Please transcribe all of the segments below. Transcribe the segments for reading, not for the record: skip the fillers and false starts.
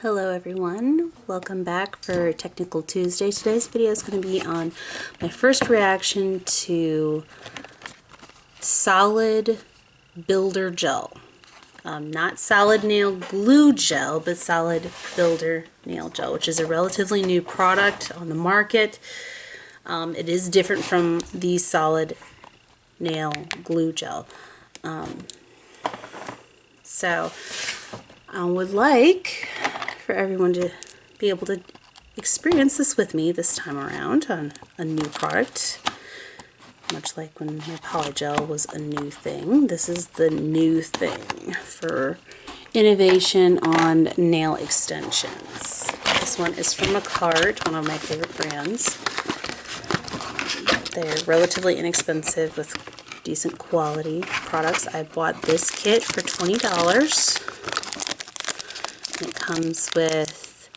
Hello everyone, welcome back for Technical Tuesday. Today's video is going to be on my first reaction to Solid Builder Gel. Not Solid Nail Glue Gel, but Solid Builder Nail Gel, which is a relatively new product on the market. It is different from the Solid Nail Glue Gel. So I would like for everyone to be able to experience this with me this time around on a new product. Much like when my Polygel was a new thing, this is the new thing for innovation on nail extensions. This one is from Makartt, one of my favorite brands. They're relatively inexpensive with decent quality products. I bought this kit for $20. It comes with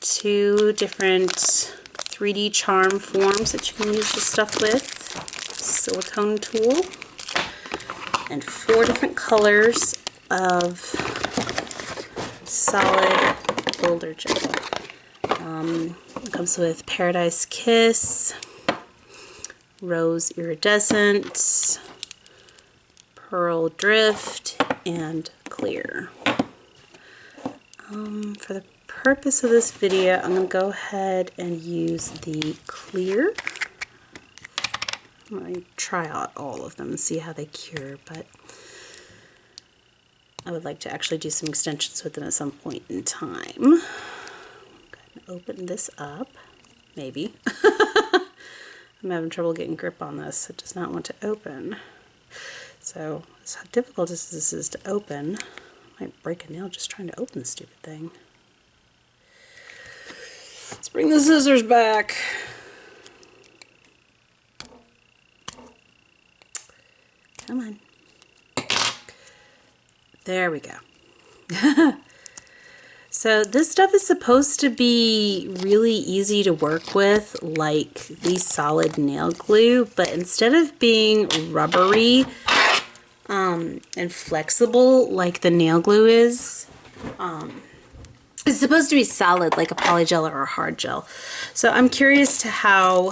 2 different 3D charm forms that you can use this stuff with, silicone tool, and 4 different colors of Solid Builder Gel. It comes with Paradise Kiss, Rose Iridescent, Pearl Drift, and Clear. For the purpose of this video, I'm going to go ahead and use the Clear. I'm going to try out all of them and see how they cure, but I would like to actually do some extensions with them at some point in time. I'm going to open this up, maybe. I'm having trouble getting grip on this. It does not want to open. So, as difficult as this is to open, I might break a nail just trying to open the stupid thing. Let's bring the scissors back. Come on. There we go. So this stuff is supposed to be really easy to work with, like the Solid Nail Glue, but instead of being rubbery and flexible like the nail glue is, it's supposed to be solid like a Polygel or a hard gel. So I'm curious to how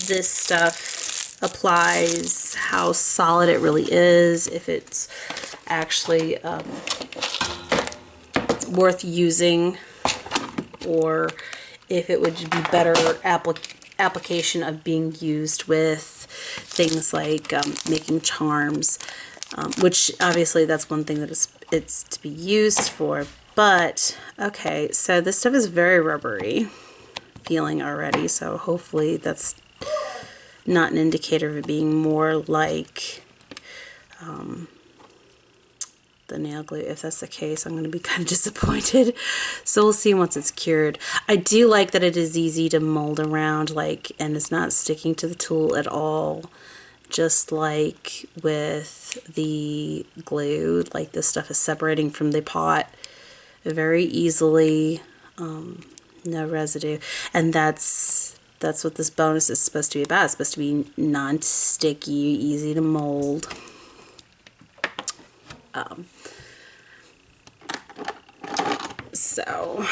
this stuff applies, how solid it really is, if it's actually worth using, or if it would be better application of being used with things like making charms, which obviously that's one thing that it's to be used for. But okay, so this stuff is very rubbery feeling already, so hopefully that's not an indicator of it being more like the nail glue. If that's the case, I'm going to be kind of disappointed. So we'll see once it's cured. I do like that it is easy to mold around, like, and it's not sticking to the tool at all, just like with the glue. Like, this stuff is separating from the pot very easily, no residue, and that's what this bonus is supposed to be about. It's supposed to be non-sticky, easy to mold. So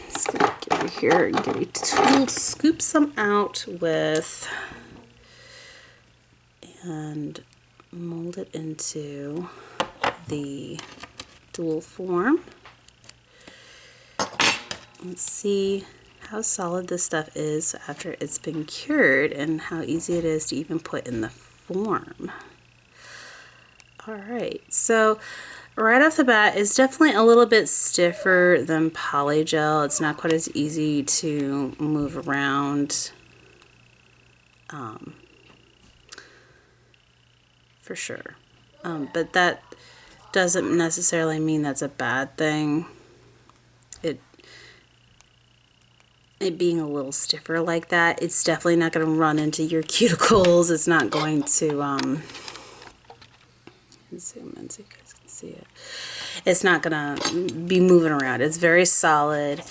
let's get over here and get a tool, scoop some out with, and mold it into the dual form. Let's see how solid this stuff is after it's been cured and how easy it is to even put in the form. Alright, so right off the bat, it's definitely a little bit stiffer than Polygel. It's not quite as easy to move around, for sure. But that doesn't necessarily mean that's a bad thing. It being a little stiffer like that, it's definitely not going to run into your cuticles. It's not going to, zoom in so you guys can see it. It's not going to be moving around. It's very solid,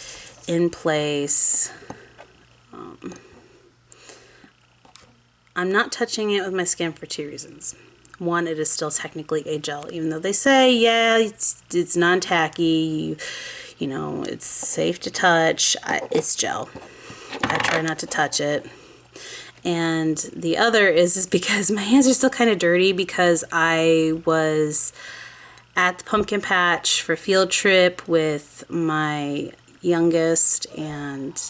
in place. I'm not touching it with my skin for 2 reasons. One, it is still technically a gel, even though they say, yeah, it's non-tacky, You know, it's safe to touch. It's gel. I try not to touch it. And the other is because my hands are still kind of dirty because I was at the pumpkin patch for a field trip with my youngest, and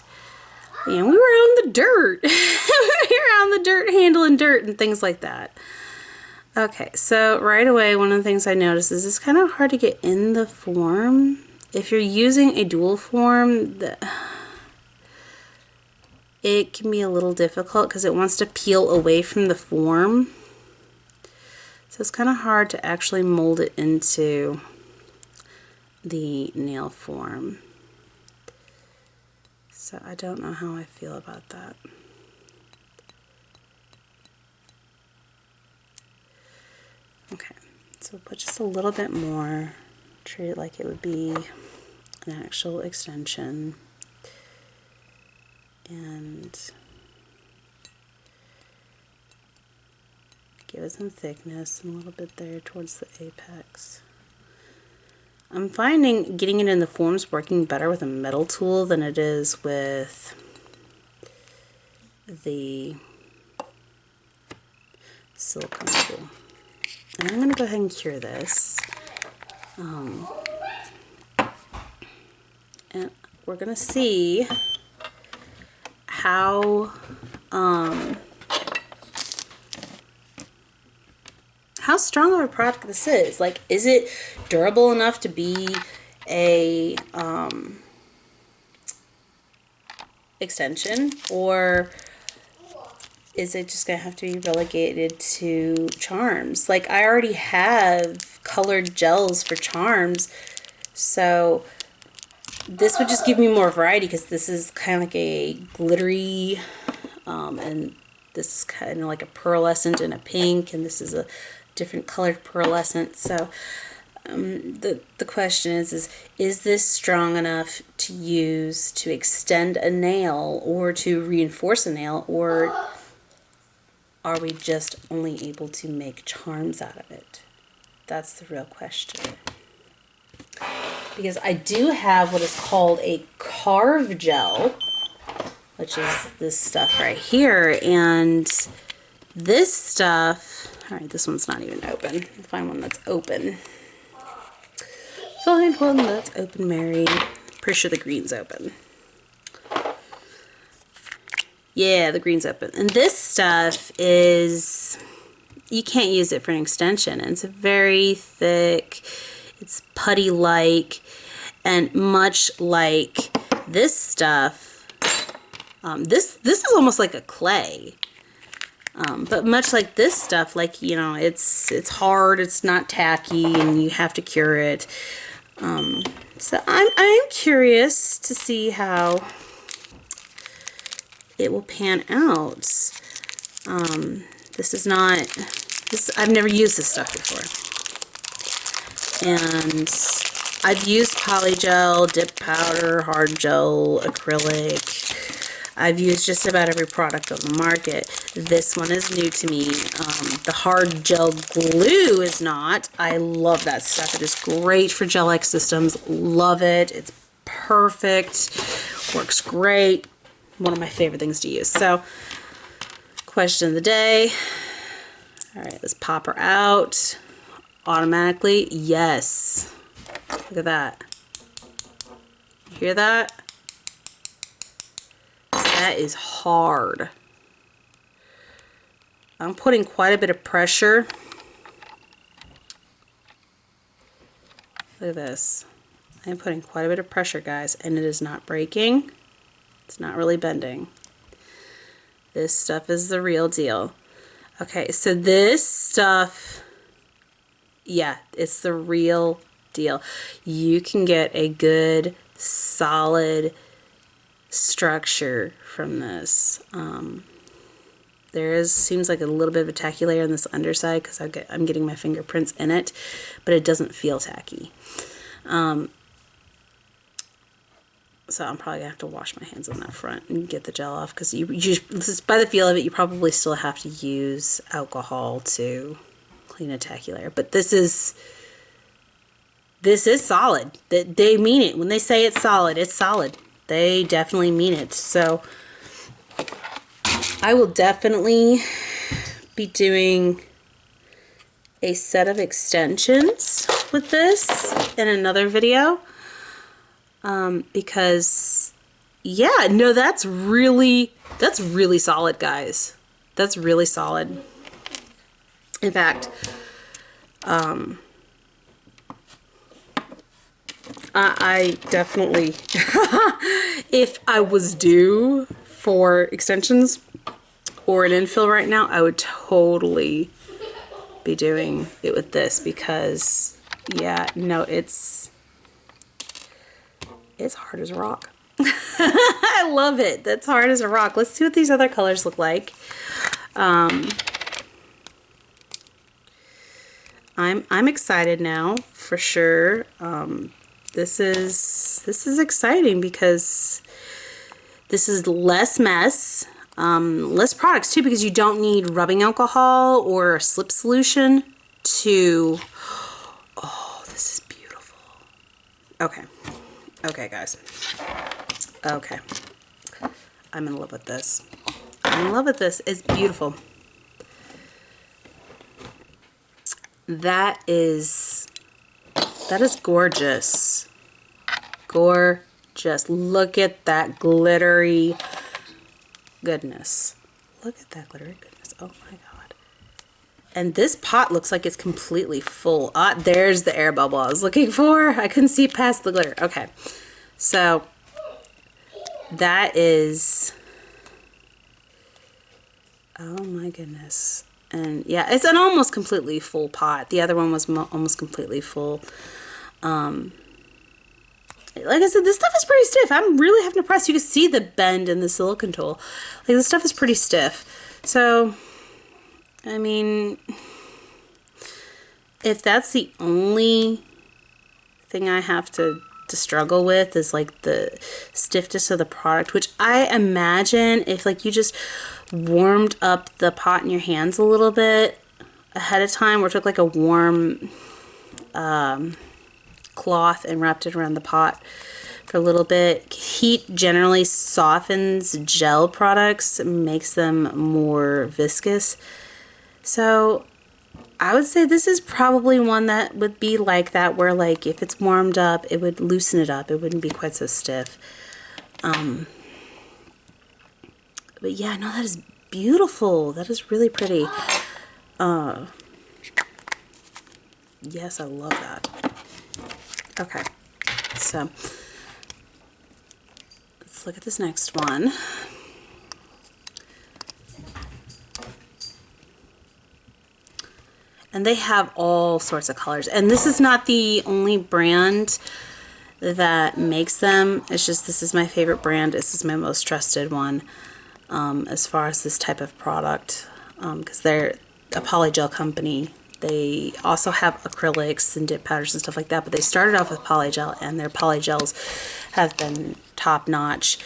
we were on the dirt. We were on the dirt, handling dirt and things like that. Okay, so right away, one of the things I noticed is it's kind of hard to get in the form. If you're using a dual form, it can be a little difficult because it wants to peel away from the form. So it's kind of hard to actually mold it into the nail form. So I don't know how I feel about that. Okay, so we'll put just a little bit more. Treat it like it would be an actual extension. And give it some thickness and a little bit there towards the apex. I'm finding getting it in the forms working better with a metal tool than it is with the silicone tool. And I'm going to go ahead and cure this. And we're going to see how strong of a product this is. Like, is it durable enough to be a extension, or is it just gonna have to be relegated to charms? Like, I already have colored gels for charms, so this would just give me more variety because this is kind of like a glittery, and this is kind of like a pearlescent and a pink, and this is a different colored pearlescent. So the question is this strong enough to use to extend a nail or to reinforce a nail, or are we just only able to make charms out of it? That's the real question. Because I do have what is called a carve gel, which is this stuff right here, and this stuff, all right, this one's not even open. I'll find one that's open. Find one that's open, Mary. Pretty sure the green's open. Yeah, the green's open. And this stuff is, you can't use it for an extension. It's very thick. It's putty-like, and much like this stuff, this is almost like a clay. But much like this stuff, like, you know, it's hard, it's not tacky, and you have to cure it. So I'm curious to see how it will pan out. This is not, I've never used this stuff before. And I've used polygel, dip powder, hard gel, acrylic. I've used just about every product on the market. This one is new to me. The hard gel glue is not. I love that stuff. It is great for gel-like systems. Love it. It's perfect. Works great. One of my favorite things to use. So, question of the day. All right, let's pop her out. Automatically, yes. Look at that. You hear that? That is hard. I'm putting quite a bit of pressure. Look at this. I'm putting quite a bit of pressure, guys, and it is not breaking. It's not really bending. This stuff is the real deal. Okay, so this stuff, yeah, it's the real deal. You can get a good, solid structure from this. There seems like a little bit of a tacky layer on this underside because I'm getting my fingerprints in it, but it doesn't feel tacky. So I'm probably gonna have to wash my hands on that front and get the gel off, because you by the feel of it, you probably still have to use alcohol to clean a tacky layer. But this is this is solid. They mean it. When they say it's solid, it's solid. They definitely mean it. So I will definitely be doing a set of extensions with this in another video. Because yeah, no, that's really solid, guys. That's really solid. In fact, I definitely, if I was due for extensions or an infill right now, I would totally be doing it with this because, yeah, no, it's hard as a rock. I love it. That's hard as a rock. Let's see what these other colors look like. I'm excited now for sure. This is exciting because this is less mess, less products too, because you don't need rubbing alcohol or a slip solution to. Oh, this is beautiful. Okay. Okay, guys. Okay. I'm in love with this. I'm in love with this. It's beautiful. That is gorgeous. Gorgeous. Look at that glittery goodness. Look at that glittery goodness. Oh my God. And this pot looks like it's completely full. Ah, there's the air bubble I was looking for. I couldn't see past the glitter. Okay. So that is, oh my goodness. And yeah, it's an almost completely full pot. The other one was almost completely full. Like I said, this stuff is pretty stiff. I'm really having to press. You can see the bend in the silicone tool. Like, this stuff is pretty stiff. So, I mean, if that's the only thing I have to struggle with is like the stiffness of the product, which I imagine if like you just warmed up the pot in your hands a little bit ahead of time, or took like a warm cloth and wrapped it around the pot for a little bit. Heat generally softens gel products, makes them more viscous. So I would say this is probably one that would be like that, where like if it's warmed up, it would loosen it up. It wouldn't be quite so stiff. But yeah, no, that is beautiful. That is really pretty. Yes, I love that. Okay, so let's look at this next one. And they have all sorts of colors. And this is not the only brand that makes them. It's just, this is my favorite brand. This is my most trusted one as far as this type of product, because they're a polygel company. They also have acrylics and dip powders and stuff like that, but they started off with polygel, and their polygels have been top notch.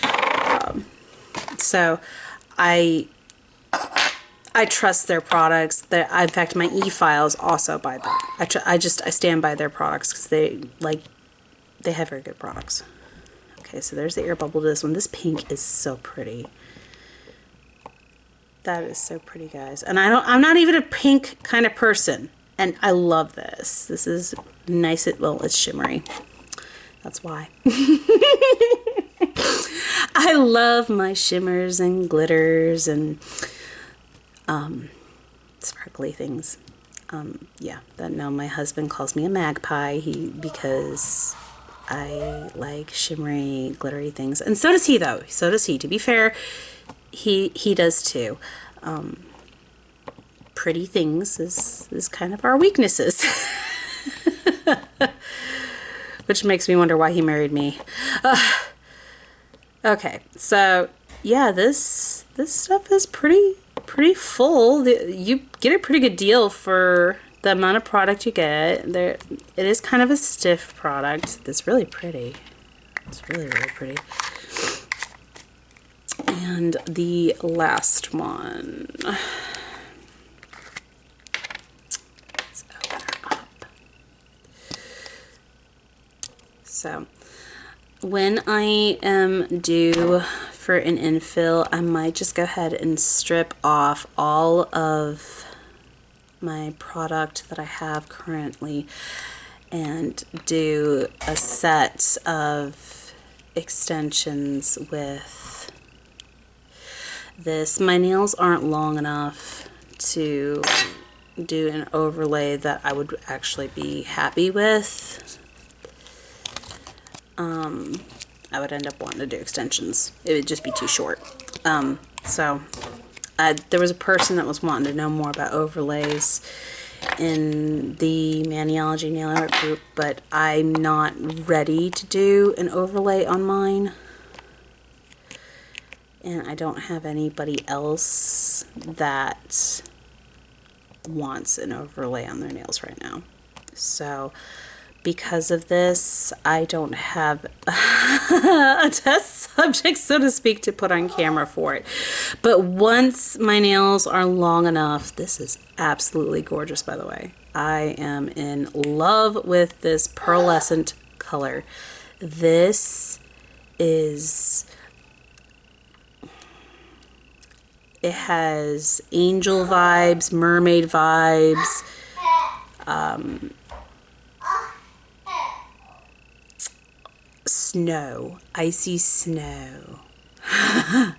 So I trust their products. In fact, my e-files also buy them. I stand by their products because they have very good products. Okay, so there's the air bubble to this one. This pink is so pretty. That is so pretty, guys. And I'm not even a pink kind of person, and I love this. This is nice. Well, it's shimmery. That's why. I love my shimmers and glitters and sparkly things. Yeah, no, my husband calls me a magpie because I like shimmery, glittery things. And so does he, though. So does he. To be fair, he does too. Pretty things is kind of our weaknesses. Which makes me wonder why he married me. Okay, so yeah, this stuff is pretty full. You get a pretty good deal for the amount of product you get. It is kind of a stiff product. It's really pretty. It's really, really pretty. And the last one. Let's open her up. So when I am due for an infill, I might just go ahead and strip off all of my product that I have currently and do a set of extensions with this. My nails aren't long enough to do an overlay that I would actually be happy with. I would end up wanting to do extensions. It would just be too short. So there was a person that was wanting to know more about overlays in the Maniology nail art group, but I'm not ready to do an overlay on mine. And I don't have anybody else that wants an overlay on their nails right now. So because of this, I don't have a test subject, so to speak, to put on camera for it. But once my nails are long enough, this is absolutely gorgeous, by the way. I am in love with this pearlescent color. This is... It has angel vibes, mermaid vibes, snow, icy snow. I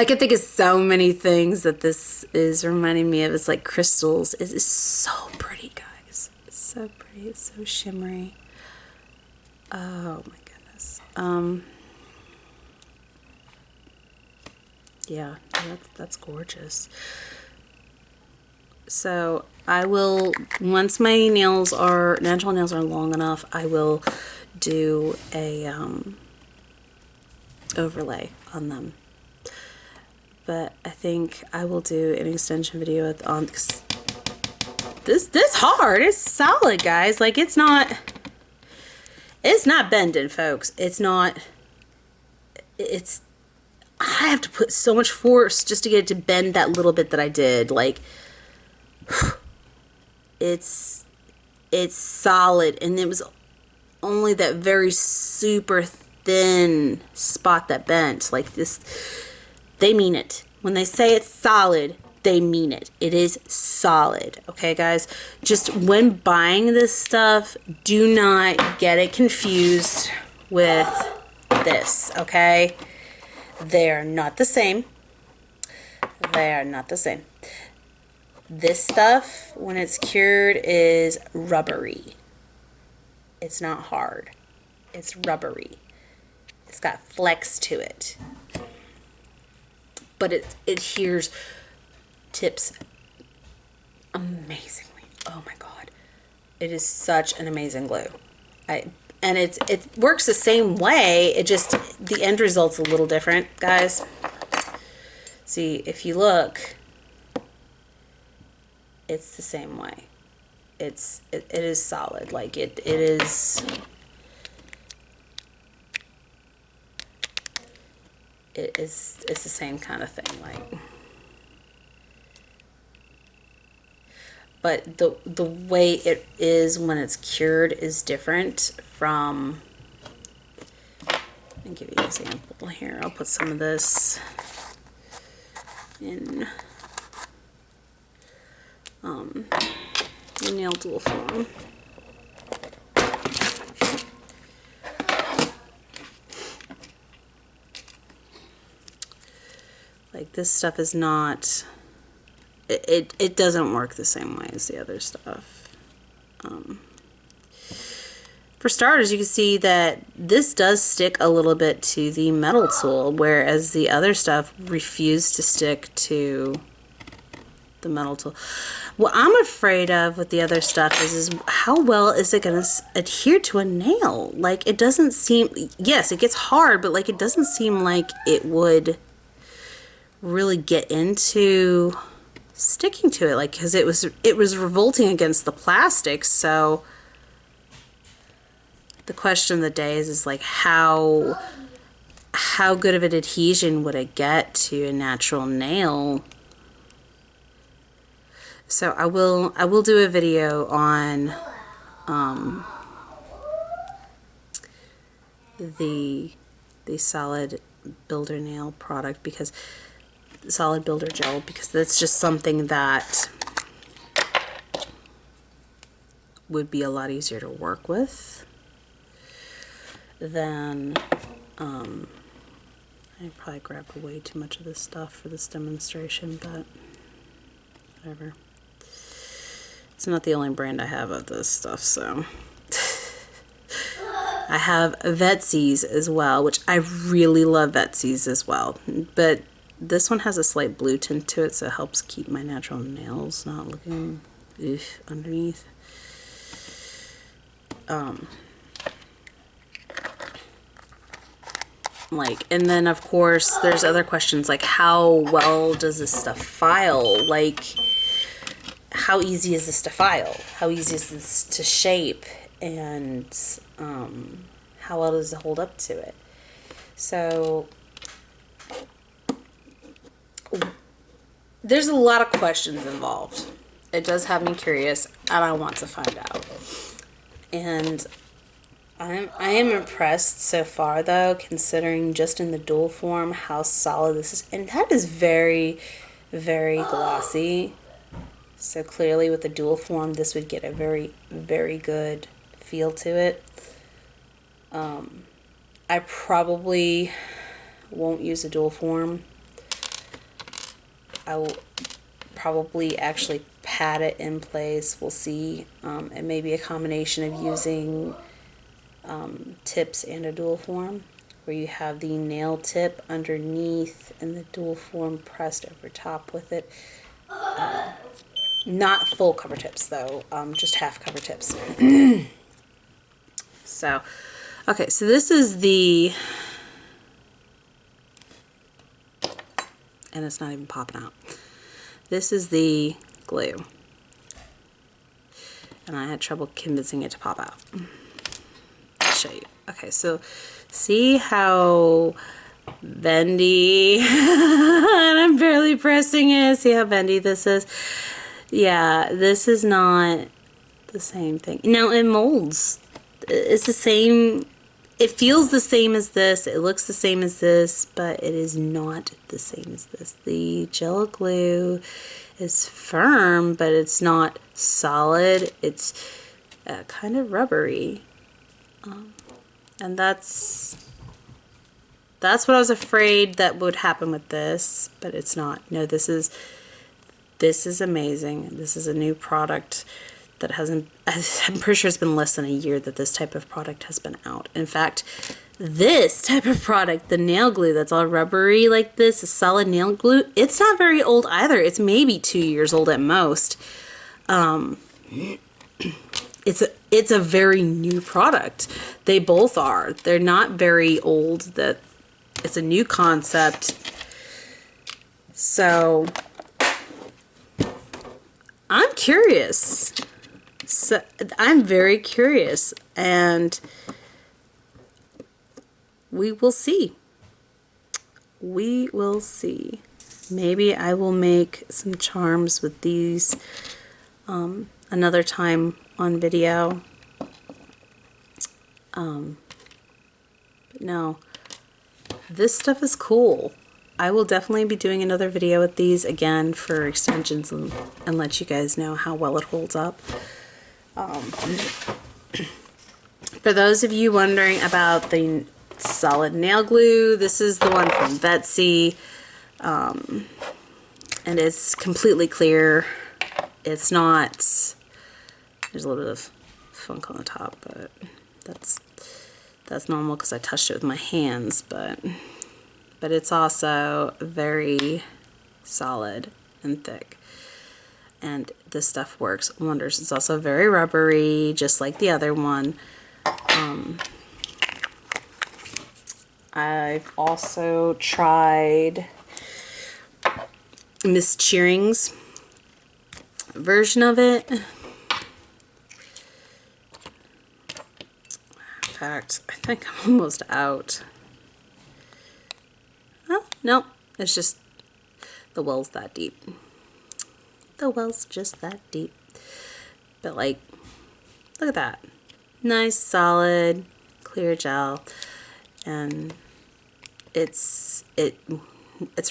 can think of so many things that this is reminding me of. It's like crystals. It is so pretty, guys. It's so pretty. It's so shimmery. Oh my goodness. Yeah, that's gorgeous. So I will, once my natural nails are long enough, I will do a overlay on them. But I think I will do an extension video on this hard. It's solid, guys. Like it's not bending, folks. I have to put so much force just to get it to bend that little bit that I did. Like it's solid, and it was only that very super thin spot that bent. Like this, they mean it. When they say it's solid, they mean it. It is solid. Okay, guys? Just when buying this stuff, do not get it confused with this, okay? They are not the same. They are not the same. This stuff, when it's cured, is rubbery. It's not hard. It's rubbery. It's got flex to it. But it adheres, tips amazingly. Oh my god. It is such an amazing glue. And it works the same way, it just, the end result's a little different, guys. See, if you look, it's the same way. It is solid. Like it is. It's the same kind of thing, like. But the way it is when it's cured is different from. Let me give you an example here. I'll put some of this in the nail tool form. Like this stuff is not, it doesn't work the same way as the other stuff. For starters, you can see that this does stick a little bit to the metal tool, whereas the other stuff refused to stick to the metal tool. What I'm afraid of with the other stuff is how well is it going to adhere to a nail? Like it doesn't seem, yes, it gets hard, but like it doesn't seem like it would really get into sticking to it, like, because it was revolting against the plastic. So the question of the day is like how good of an adhesion would it get to a natural nail? So I will do a video on the Solid Builder Nail product, because Solid Builder Gel, because that's just something that would be a lot easier to work with than I probably grabbed way too much of this stuff for this demonstration, but whatever. It's not the only brand I have of this stuff, so. I have Vetzi's as well, which I really love Vetzi's as well, but this one has a slight blue tint to it, so it helps keep my natural nails not looking underneath. And then of course there's other questions like, how well does this stuff file? Like, how easy is this to file? How easy is this to shape? And how well does it hold up to it? So there's a lot of questions involved. It does have me curious, and I want to find out. And I am impressed so far, though, considering just in the dual form how solid this is. And that is very, very glossy. So clearly with the dual form, this would get a very, very good feel to it. I probably won't use a dual form. I will probably actually pat it in place. We'll see. It may be a combination of using tips and a dual form, where you have the nail tip underneath and the dual form pressed over top with it. Not full cover tips though, just half cover tips. So, okay, so this is the, and it's not even popping out. This is the glue. And I had trouble convincing it to pop out. I'll show you. Okay, so see how bendy, and I'm barely pressing it. See how bendy this is? Yeah, this is not the same thing. No, it molds. It's the same. It feels the same as this. It looks the same as this, but it is not the same as this. The gel glue is firm, but it's not solid. It's kind of rubbery. And that's what I was afraid that would happen with this, but it's not. No, this is amazing. This is a new product that hasn't, I'm pretty sure it's been less than a year that this type of product has been out. In fact, this type of product, the nail glue that's all rubbery like this, a solid nail glue, it's not very old either. It's maybe 2 years old at most. It's a very new product. They both are. They're not very old. That it's a new concept. So I'm curious. So I'm very curious, and we will see. We will see. Maybe I will make some charms with these another time on video. But no, this stuff is cool. I will definitely be doing another video with these again for extensions and let you guys know how well it holds up. For those of you wondering about the solid nail glue, this is the one from Vetzi, and it's completely clear. It's not, there's a little bit of funk on the top, but that's normal because I touched it with my hands, but it's also very solid and thick. And this stuff works wonders. It's also very rubbery, just like the other one. I've also tried Miss Cheering's version of it. In fact, I think I'm almost out. Oh, no, it's just the well's that deep. The well's just that deep. But like, look at that. Nice, solid, clear gel. and it's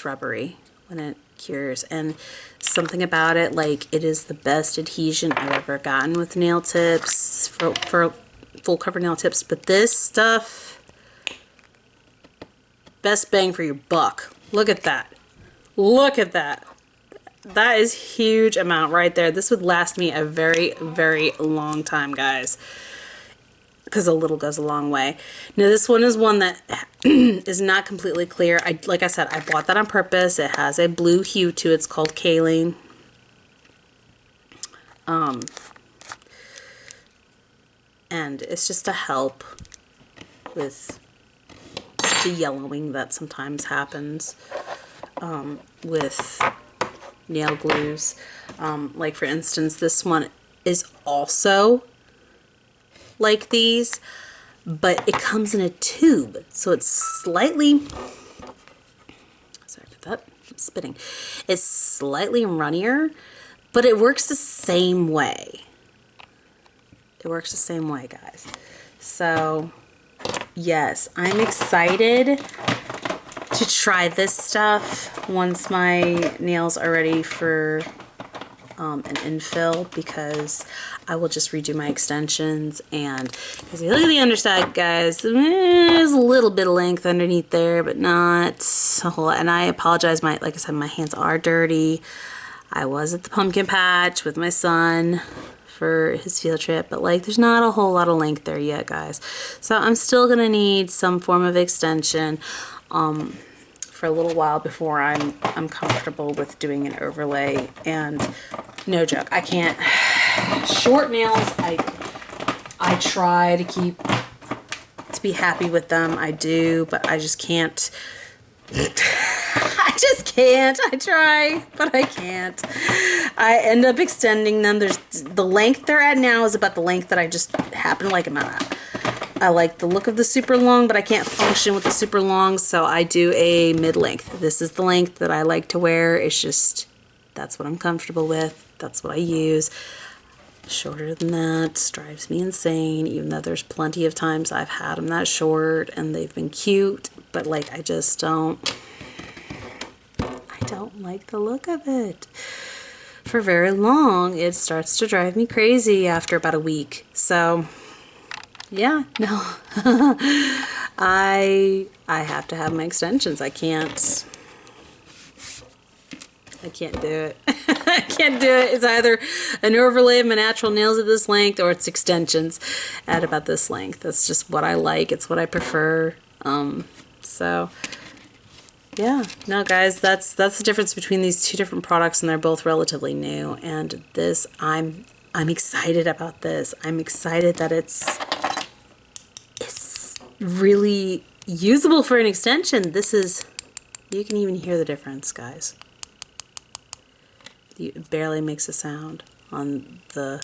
rubbery when it cures, and something about it, like, it is the best adhesion I've ever gotten with nail tips, for full cover nail tips. But this stuff, best bang for your buck. Look at that. Look at that. That is huge amount right there. This would last me a very, very long time, guys, because a little goes a long way. Now this one is one that is not completely clear. Like I said, I bought that on purpose. It has a blue hue to it. It's called Kaolin. And it's just to help with the yellowing that sometimes happens with nail glues. Like for instance, this one is also like these, but it comes in a tube, so it's slightly, sorry about that, I'm spitting. It's slightly runnier, but it works the same way. It works the same way, guys. So yes, I'm excited to try this stuff once my nails are ready for an infill, because I will just redo my extensions. And because you look at the underside, guys, there's a little bit of length underneath there, but not a whole lot. And I apologize, like I said, my hands are dirty. I was at the pumpkin patch with my son for his field trip, but like there's not a whole lot of length there yet, guys. So I'm still gonna need some form of extension for a little while before I'm comfortable with doing an overlay. And no joke, I can't, short nails, I try to be happy with them. I do, but I just can't. I just can't. I try, but I can't. I end up extending them. The length they're at now is about the length that I just happen to like them at. I like the look of the super long, but I can't function with the super long, so I do a mid-length. This is the length that I like to wear. It's just, that's what I'm comfortable with. That's what I use. Shorter than that drives me insane, even though there's plenty of times I've had them that short and they've been cute, but like I just don't like the look of it. For very long, it starts to drive me crazy after about a week. So yeah, no. I have to have my extensions. I can't do it. I can't do it. It's either an overlay of my natural nails at this length, or it's extensions at about this length. That's just what I like. It's what I prefer. So yeah, no guys, that's the difference between these two different products, and they're both relatively new. And this, I'm excited about this. I'm excited that it's really usable for an extension. This is, you can even hear the difference, guys. It barely makes a sound on the,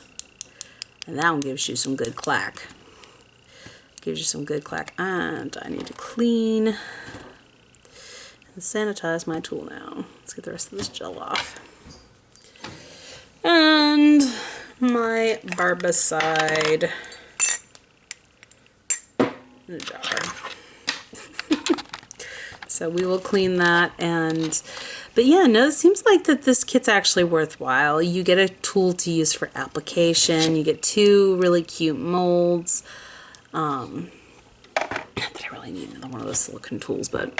and that one gives you some good clack. Gives you some good clack. And I need to clean and sanitize my tool now. Let's get the rest of this gel off. And my Barbicide in a jar. So we will clean that. And but yeah, no, it seems like that this kit's actually worthwhile. You get a tool to use for application. You get two really cute molds. Not that I really need another one of those silicone tools, but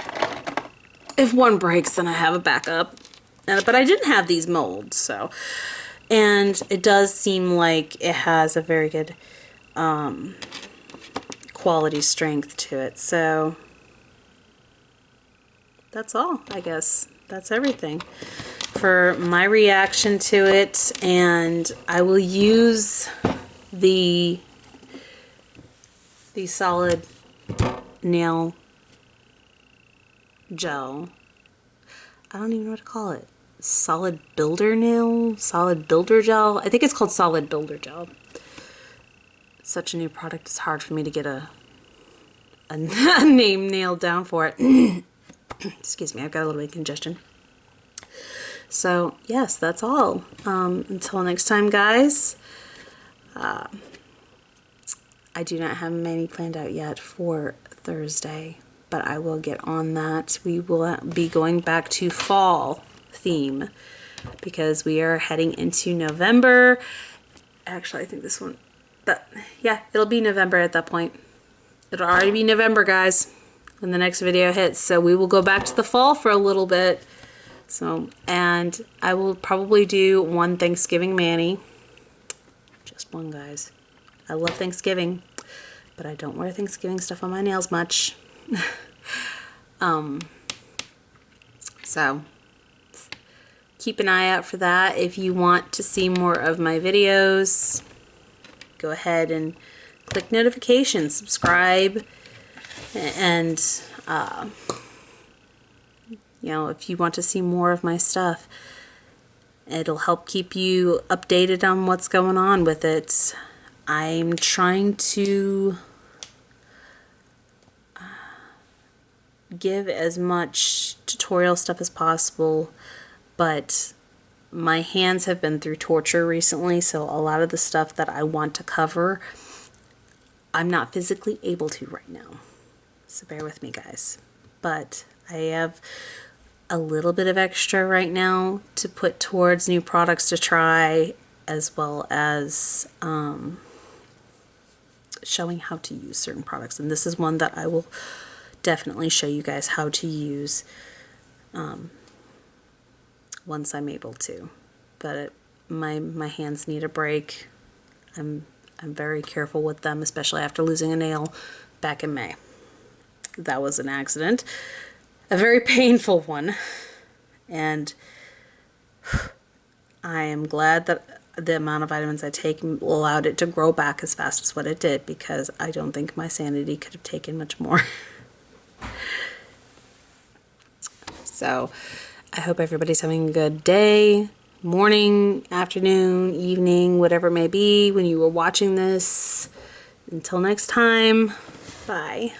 if one breaks, then I have a backup. But I didn't have these molds, so. And it does seem like it has a very good quality strength to it. So that's all, I guess. That's everything for my reaction to it. And I will use the solid nail gel. I don't even know what to call it. Solid builder nail? Solid builder gel? I think it's called solid builder gel. It's such a new product, it's hard for me to get a name nailed down for it. Excuse me, I've got a little bit of congestion. So yes, that's all. Until next time, guys. I do not have many planned out yet for Thursday, but I will get on that. We will be going back to fall theme because we are heading into November. Actually, I think this one, but yeah, it'll be November at that point. It'll already be November, guys, when the next video hits. So we will go back to the fall for a little bit. So, and I will probably do one Thanksgiving mani. Just one, guys. I love Thanksgiving, but I don't wear Thanksgiving stuff on my nails much. So keep an eye out for that. If you want to see more of my videos, go ahead and click notifications, subscribe, and you know, if you want to see more of my stuff, it'll help keep you updated on what's going on with it. I'm trying to give as much tutorial stuff as possible, but my hands have been through torture recently, so a lot of the stuff that I want to cover, I'm not physically able to right now. So bear with me, guys. But I have a little bit of extra right now to put towards new products to try, as well as showing how to use certain products. And this is one that I will definitely show you guys how to use once I'm able to. But my hands need a break. I'm very careful with them, especially after losing a nail back in May. That was an accident, a very painful one, and I am glad that the amount of vitamins I take allowed it to grow back as fast as what it did, because I don't think my sanity could have taken much more. So I hope everybody's having a good day, morning, afternoon, evening, whatever it may be when you were watching this. Until next time, bye.